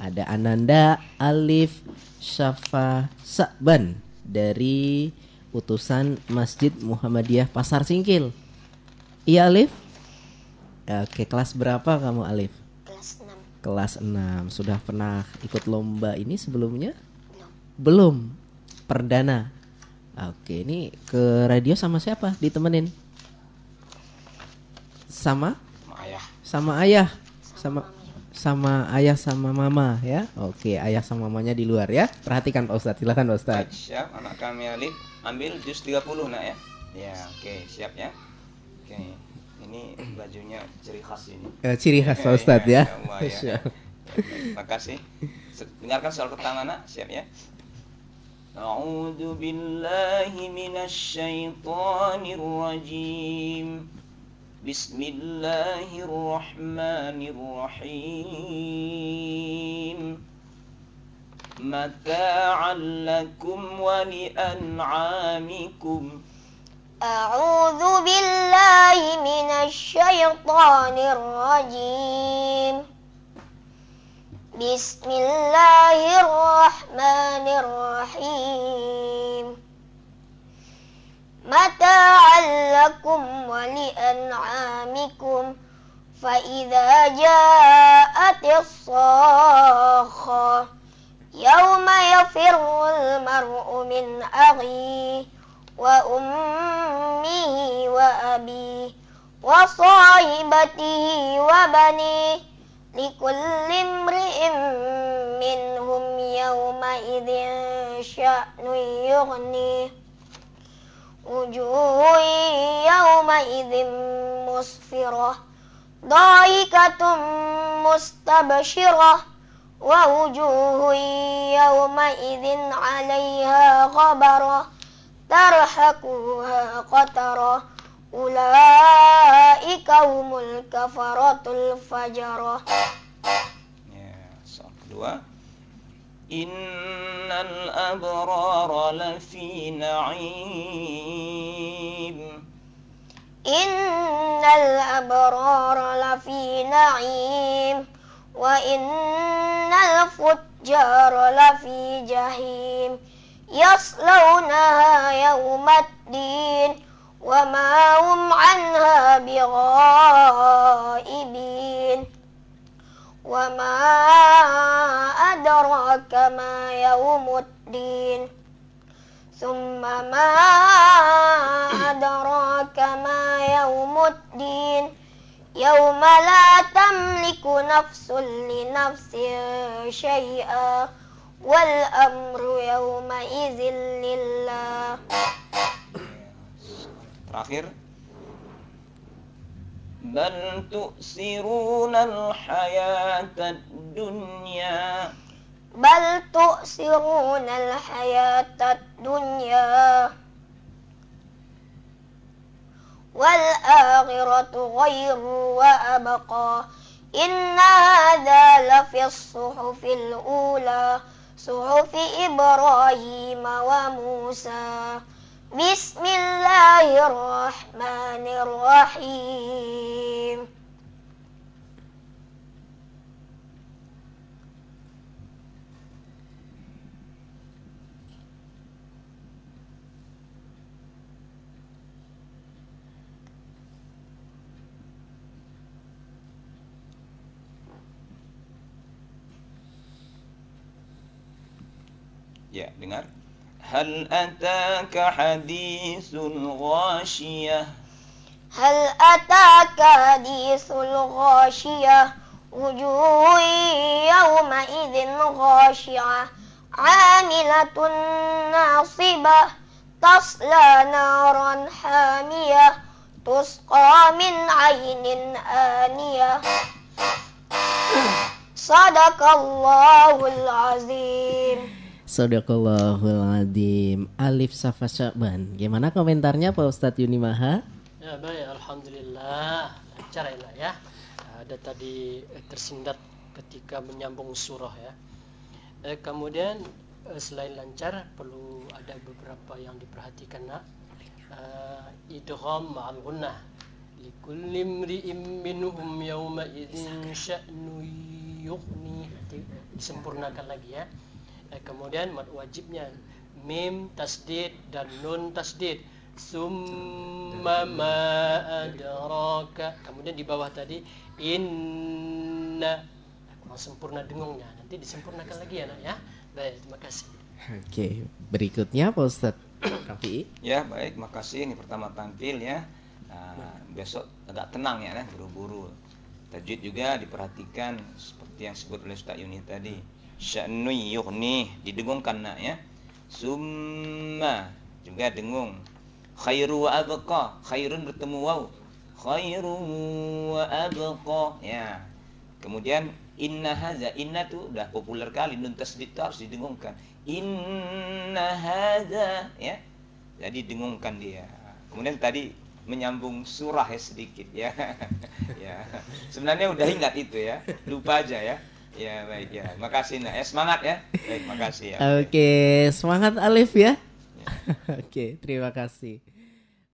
Ada Ananda Alif Syafa Sa'ban dari utusan Masjid Muhammadiyah Pasar Singkil. Iya Alif? Oke, kelas berapa kamu Alif? Kelas 6. Sudah pernah ikut lomba ini sebelumnya? Belum. Perdana. Oke, ini ke radio sama siapa ditemenin? Sama ayah. Sama ayah. Sama ayah sama mama ya. Oke, ayah sama mamanya di luar ya. Perhatikan Pak Ustadz. Silakan Pak Ustadz. Siap, anak kami Alif. Ambil juz 30 nak ya. Ya, oke, siap ya. Oke. Ini bajunya ciri khas ini. Ciri khas Pak Ustadz ya. Ya. Terima kasih. Dengarkan soal pertama nak. Siap ya. A'udzu billahi minasy syaithanir rajim. Bismillahirrahmanirrahim. Mata'an lakum wa li'an'amikum. A'udzu billahi minasy syaithanir rajim. Bismillahirrahmanirrahim. Mata'an lakum wa li'an'amikum. Fa idza ja'atis sakhah yawma yafirrul mar'u min akhihi wa ummihi wa abihi wa sahibatihi wa banihi likulli imri'in minhum yawma idzin sya'nun yughnihi wujuhun yawma idzin musfirah dhaikatun mustabshirah wa wujuhun yawma idzin 'alaiha ghabarah tarhaquha qatarah ulaika humul kafaratul fajarah. Ya, soal kedua. Innal abrara lafi na'im. Innal abrara lafi na'im wa innal fujjara lafi jahim yaslawnaha yawmaddin wa ma hum 'anha bighaibin. Wa ma adraka ma yawmuddin. Thumma ma adraka ma yawmuddin. Yawma la tamliku nafsun li nafsin syai'a wal amru yawma idzin lillah. Terakhir. Bal tu'siruna al-hayatad dunya. Bal tu'siruna al-hayatad dunya wal akhiratu khairu wa abqa. Inna hadza lafi as-suhufil ula suhufi Ibrahim wa Musa. Bismillahirrahmanirrahim. Ya, dengar. Hal ataka hadithul ghashiyah. Hal ataka hadithul ghashiyah. Wujuhun yawma idzin ghashi'ah 'amilatun nasibah tasla naran hamiyah tusqa min 'ainin aniyah. Sadaqallahul azim. Sadaqallahul azim. Alif Syafa Sa'ban. Gimana komentarnya Pak Ustadz Yuni Maha? Ya baik, alhamdulillah. Lancar ya. Ada tadi tersendat ketika menyambung surah ya. Kemudian selain lancar perlu ada beberapa yang diperhatikan nak. Idgham ma'al gunnah. Likulli imri'in minhum yawma idzin sya'nu yughni. disempurnakan lagi ya. Kemudian mad wajibnya mim tasdid dan nun tasdid. Summa ma adraka. Kemudian di bawah tadi inna, kurang sempurna dengungnya. Nanti disempurnakan lagi ya nak ya. Baik, terima kasih. Oke, berikutnya Pak Ustadz Rafi. Ya baik, makasih. Ini pertama tampil ya. Besok agak tenang ya, buru-buru. Tajwid juga diperhatikan seperti yang disebut oleh Ustaz Yuni tadi. Sya'nu yughni, didengungkan nak ya. Summa juga dengung. Khairu wa abqa, khairun bertemu waw. Khairu wa abqa ya. Kemudian inna hadza, inna tu udah populer kali, nun tasdid harus didengungkan. Inna hadza ya. Jadi dengungkan dia. Kemudian tadi menyambung surah ya sedikit ya. Ya. Sebenarnya udah ingat itu ya. Lupa aja ya. Ya baik ya. Makasih nak. Semangat ya. Baik, makasih ya. Oke, semangat Alif ya. Oke, terima kasih.